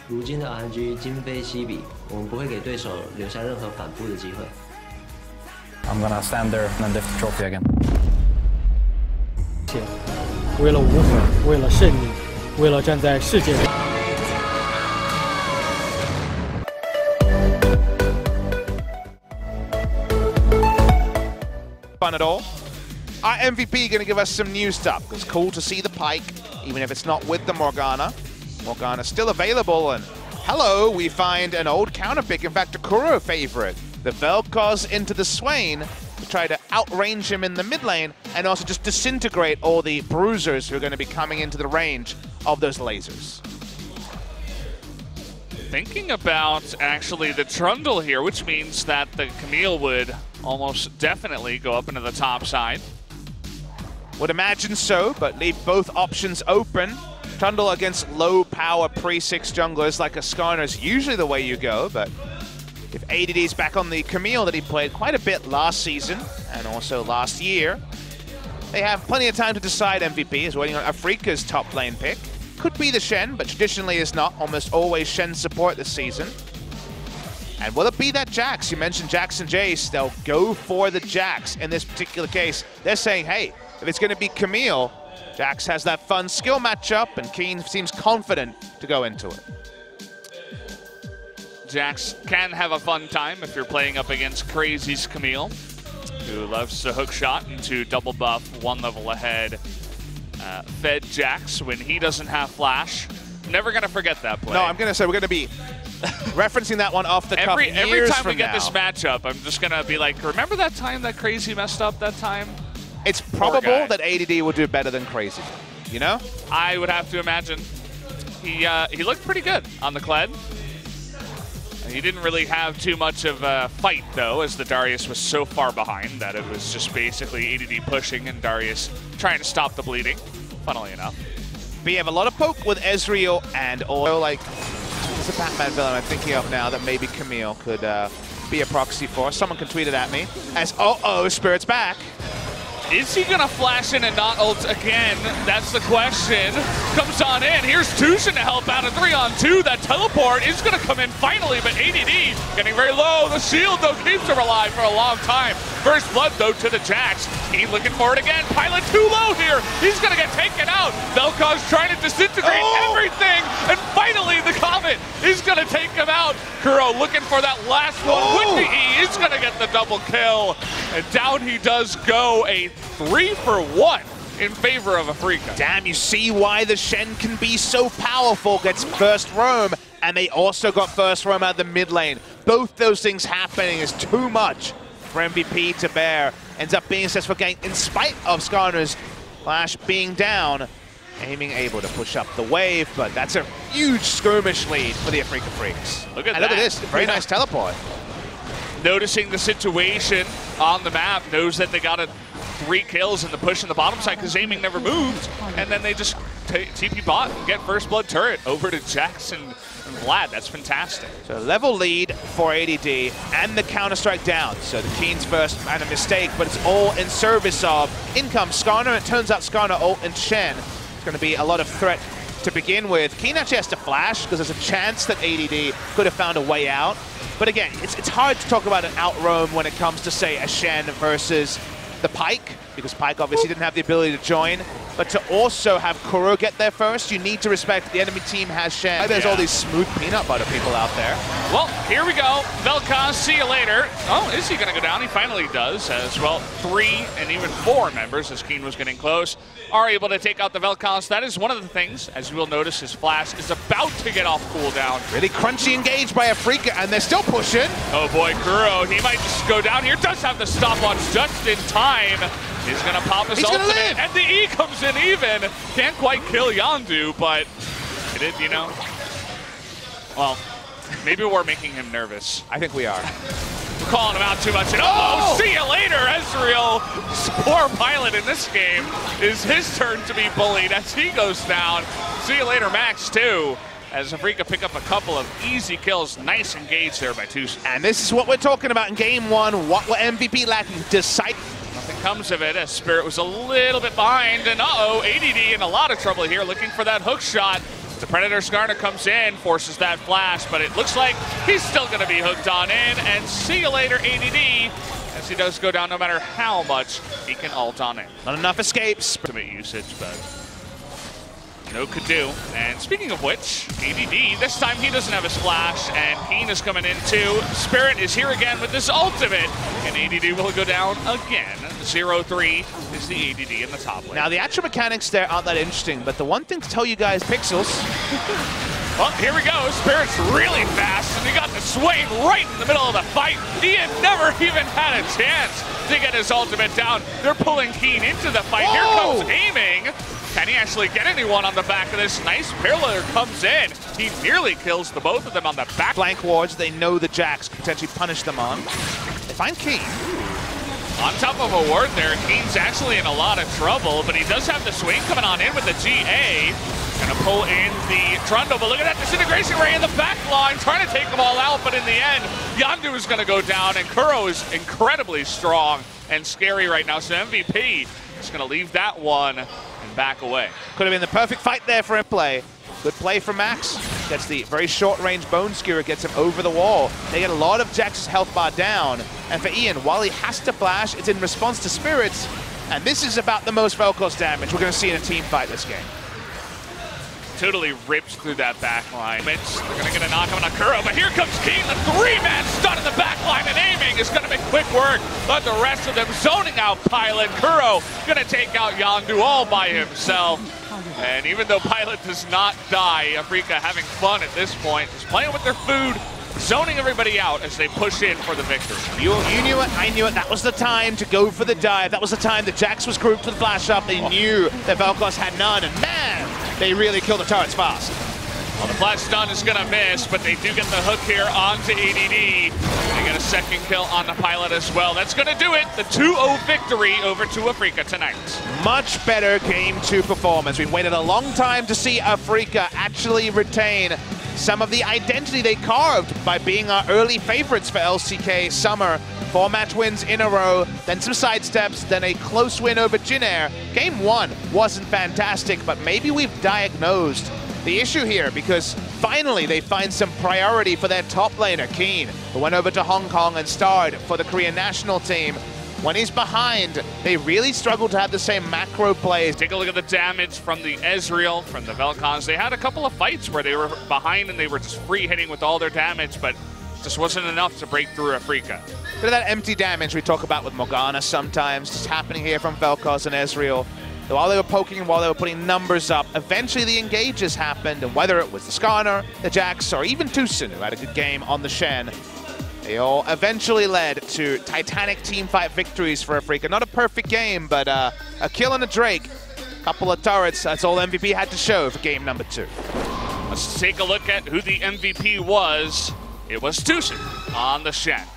如今的 RNG 今非昔比，我们不会给对手留下任何反扑的机会。I'm gonna stand there and lift the trophy again. 为了无悔，为了胜利，为了站在世界。 Fun at all. Our MVP going to give us some new stuff. It's cool to see the Pike, even if it's not with the Morgana. Morgana's still available, and hello, we find an old counter pick. In fact, a Kuro favorite. The Vel'Koz into the Swain to try to outrange him in the mid lane, and also just disintegrate all the bruisers who are going to be coming into the range of those lasers. Thinking about actually the Trundle here, which means that the Camille would almost definitely go up into the top side. Would imagine so, but leave both options open. Trundle against low power pre-6 junglers like a Skarner is usually the way you go, but if ADD's back on the Camille that he played quite a bit last season and also last year, they have plenty of time to decide MVP. Is waiting on Afrika's top lane pick. Could be the Shen, but traditionally is not. Almost always Shen support this season. And will it be that Jax? You mentioned Jax and Jace. They'll go for the Jax in this particular case. They're saying, hey, if it's going to be Camille, Jax has that fun skill matchup, and Keen seems confident to go into it. Jax can have a fun time if you're playing up against Crazy's Camille, who loves to hook shot into double buff, one level ahead. Fed Jax when he doesn't have flash. Never going to forget that play. No, I'm going to say we're going to be referencing that one off the cuff every time we get now. this matchup, I'm just going to be like, remember that time that Crazy messed up that time? It's probable that ADD will do better than Crazy, you know? I would have to imagine. He looked pretty good on the Kled. He didn't really have too much of a fight, though, as the Darius was so far behind that it was just basically ADD pushing and Darius trying to stop the bleeding, funnily enough. We have a lot of poke with Ezreal and also, like, there's a Batman villain I'm thinking of now that maybe Camille could be a proxy for. Someone can tweet it at me as, Spirit's back. Is he going to flash in and not ult again? That's the question. Comes on in. Here's Tushin to help out a 3-on-2. That teleport is going to come in finally, but ADD getting very low. The shield, though, keeps him alive for a long time. First blood, though, to the Jax. He looking for it again. Pilot too low here. He's going to get taken out. Vel'Koz trying to disintegrate everything. And finally, the Comet is going to take him out. Kuro looking for that last one with the E. Is going to get the double kill. And down he does go. A 3-for-1 in favor of Afrika. Damn, you see why the Shen can be so powerful. Gets first roam, and they also got first roam out of the mid lane. Both those things happening is too much for MVP to bear. Ends up being a successful game in spite of Skarner's flash being down. Aiming able to push up the wave, but that's a huge skirmish lead for the Afrika Freaks. Look at that. Look at this, very nice teleport. Noticing the situation on the map, knows that they got 3 kills in the push in the bottom side because aiming never moved, and then they just TP bot and get first blood turret over to Jackson and Vlad. That's fantastic. So level lead for ADD and the counter-strike down. So the Keen's first and a mistake, but it's all in service of income Skarner. It turns out Skarner ult and Shen. It's going to be a lot of threat to begin with. Keen actually has to flash because there's a chance that ADD could have found a way out. But again, it's hard to talk about an out-roam when it comes to, say, a Shen versus the Pike, because Pike obviously didn't have the ability to join. But to also have Kuro get there first, you need to respect the enemy team has Shen. There's all these smooth peanut butter people out there. Well, here we go. Vel'Koz, see you later. Oh, is he going to go down? He finally does, as well 3 and even 4 members, as Keen was getting close, are able to take out the Vel'Koz. That is one of the things, as you will notice, his flash is about to get off cooldown. Really crunchy engage by Afrika, and they're still pushing. Oh boy, Kuro, he might just go down here. Does have the stopwatch just in time. He's going to pop his ultimate, and the E comes in even. Can't quite kill Yondu, but it is, you know. Well, maybe we're making him nervous. I think we are. We're calling him out too much. And see you later, Ezreal. Poor Pilot in this game is his turn to be bullied as he goes down. See you later, Max, too. As Afrika pick up a couple of easy kills. Nice engage there by Tushin. And this is what we're talking about in game 1. What were MVP lacking? Decide. Nothing comes of it as Spirit was a little bit behind. And ADD in a lot of trouble here, looking for that hook shot. The Predator Skarner comes in, forces that flash, but it looks like he's still going to be hooked on in, and see you later, ADD, as he does go down no matter how much he can ult on in. Not enough escapes. Ultimate usage, but no could do. And speaking of which, ADD, this time he doesn't have his flash, and Keen is coming in too. Spirit is here again with this ultimate, and ADD will go down again. 0-3 is the ADD in the top lane. Now, the actual mechanics there aren't that interesting, but the one thing to tell you guys, Pixels. Well, here we go. Spirit's really fast, and he got the swing right in the middle of the fight. Ian never even had a chance to get his ultimate down. They're pulling Keen into the fight. Whoa! Here comes aiming. Can he actually get anyone on the back of this? Nice parallel comes in. He nearly kills the both of them on the back. Flank wards, they know the Jax can potentially punish them on. They find Keen. On top of a ward there, Keen's actually in a lot of trouble, but he does have the swing coming on in with the GA. Gonna pull in the Trundle, but look at that disintegration ray in the back line, trying to take them all out, but in the end, Yondu is gonna go down, and Kuro is incredibly strong and scary right now, so MVP is gonna leave that one and back away. Could have been the perfect fight there for him play. Good play from Max. Gets the very short-range Bone Skewer, gets him over the wall. They get a lot of Jax's health bar down. And for Ian, while he has to flash, it's in response to Spirits. And this is about the most Vel'Koz damage we're going to see in a team fight this game. Totally rips through that back line. They're going to get a knock on Kuro, but here comes Keen, the three-man stun in the back line, and aiming is going to make quick work. But the rest of them zoning out Pilot. Kuro going to take out Yondu all by himself. And even though Pilot does not die, Afrika having fun at this point, just playing with their food, zoning everybody out as they push in for the victory. You knew it, I knew it. That was the time to go for the dive. That was the time that Jax was grouped with flash up. They knew that Vel'Koz had none, and man, they really killed the turrets fast. Well, the flash stun is going to miss, but they do get the hook here onto ADD. They get a second kill on the Pilot as well. That's going to do it. The 2-0 victory over to Afrika tonight. Much better Game 2 performance. We waited a long time to see Afrika actually retain some of the identity they carved by being our early favorites for LCK Summer. 4 match wins in a row, then some sidesteps, then a close win over Jin-Air. Game 1 wasn't fantastic, but maybe we've diagnosed the issue here, because finally they find some priority for their top laner, Keen, who went over to Hong Kong and starred for the Korean national team. When he's behind, they really struggle to have the same macro plays. Take a look at the damage from the Ezreal, from the Vel'Koz. They had a couple of fights where they were behind and they were just free hitting with all their damage, but just wasn't enough to break through Afrika. Bit of that empty damage we talk about with Morgana sometimes, just happening here from Vel'Koz and Ezreal. While they were poking, while they were putting numbers up, eventually the engages happened, and whether it was the Skarner, the Jax, or even Tucson, who had a good game on the Shen, they all eventually led to titanic teamfight victories for Afrika. Not a perfect game, but a kill and a Drake, couple of turrets, that's all MVP had to show for game number 2. Let's take a look at who the MVP was. It was Tucson on the Shen.